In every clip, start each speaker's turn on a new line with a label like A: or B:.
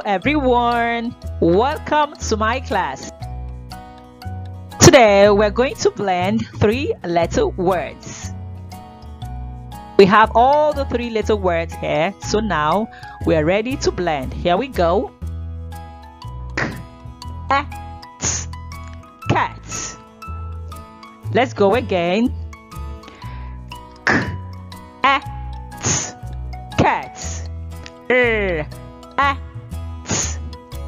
A: everyone, welcome to my class. Today we're going to blend 3-letter words. We have all the 3-letter words here, so now we are ready to blend. Here we go. Cat, cat. Let's go again. Cat, cat. At,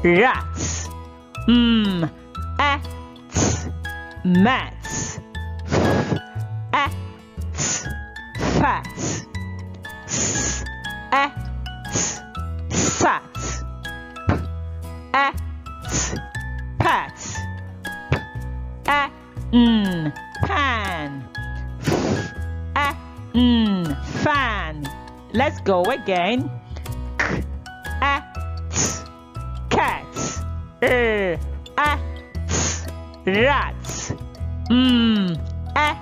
A: rat. At, mat. At, fat. At, sat. At, pat. At, pan. At, fan. Let's go again. At, cat. At, rat. At,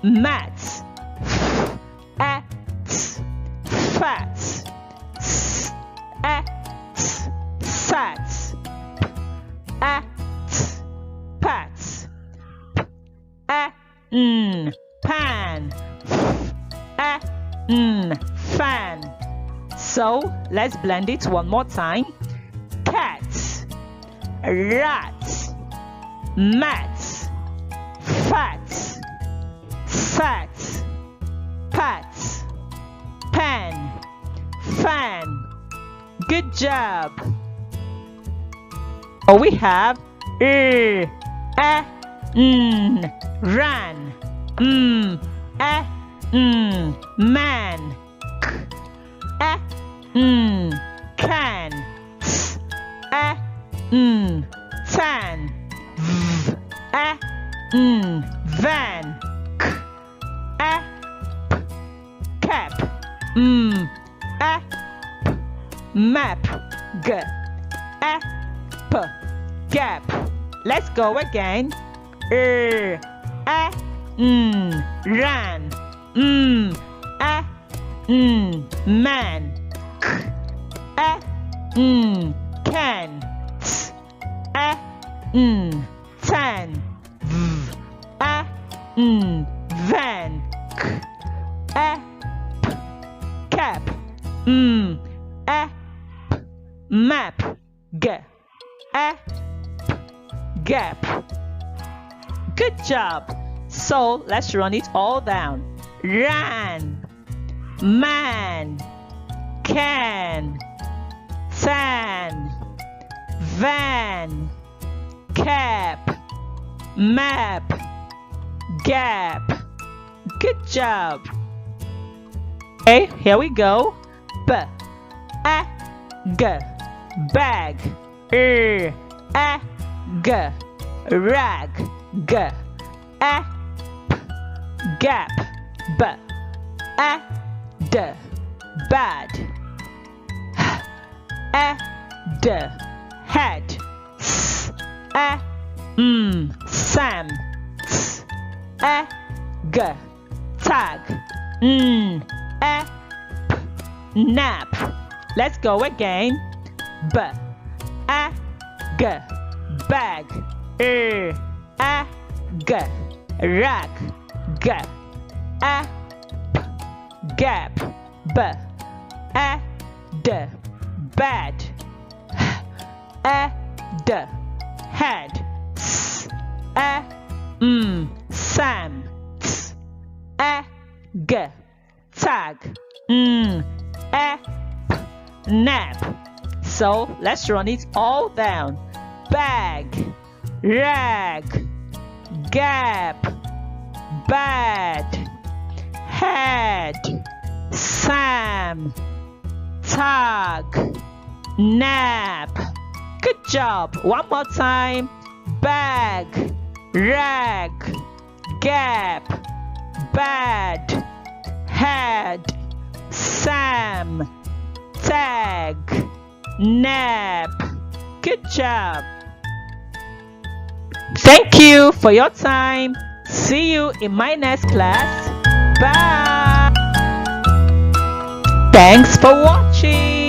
A: mat. At, fat. At, sat. At, pat. At, pan. At, fan. So let's blend it one more time. Cat, rat, mat, fat, sat, pat, pan, fan. Good job. We have ran, man, can, tan, van, cap, map, gap. Let's go again. Ran, man, can, tan, van, cap, map, gap. Good job. So let's run it all down. Ran, man, can, tan, van, cap, map, gap. Good job. Okay, here we go. Bag, bag, rag, gap, bad, head, sam, tag, nap. Let's go again. Bag, rag, gap, bad, head, sam, tag, nap. So let's run it all down. Bag, rag, gap, bad, head, sam, tag, nap. Good job. One more time. Bag, rag, gap, bad, head, sam, tag, nap. Good job. Thank you for your time. See you in my next class. Bye. Thanks for watching.